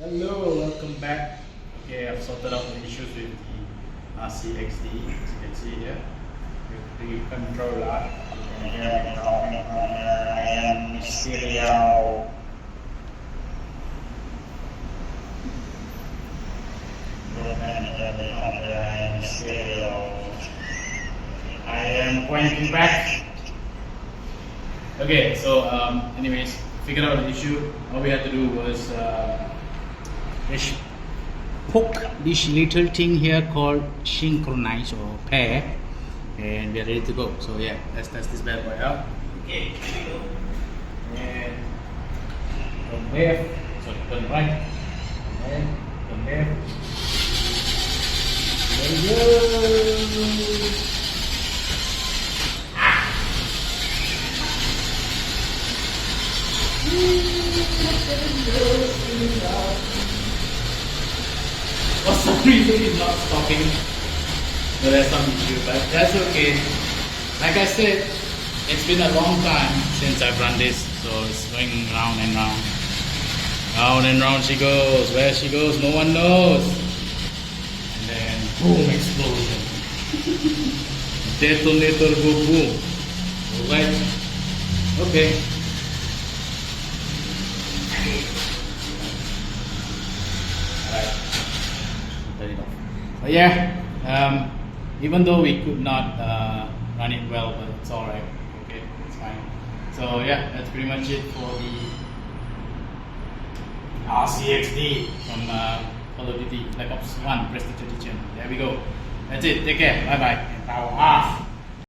Hello, welcome back. Okay, I've sorted out the issues with the RCXD, as you can see here, with the controller. You can hear me talking from here. I am Mysterio. You can hear me from here. I am Mysterio. I am pointing back. Okay, so anyways, figured out the issue. All we had to do was just poke this little thing here called synchronize or pair, and we're ready to go. So yeah, let's test this bad boy out. Okay, here we go. And turn left, sorry, turn right, and turn left. There we go. For some reason it's not stopping. So there's some issue, but that's okay. Like I said, it's been a long time since I've run this, so it's going round and round. Round and round she goes. Where she goes, no one knows. And then boom, explosion. Detonator go boom. Alright. Okay. But yeah, even though we could not run it well, but it's alright. Okay, it's fine. So yeah, that's pretty much it for the RCXD from Call of Duty Black Ops 1 Prestigious Edition. There we go. That's it. Take care. Bye bye. And power off.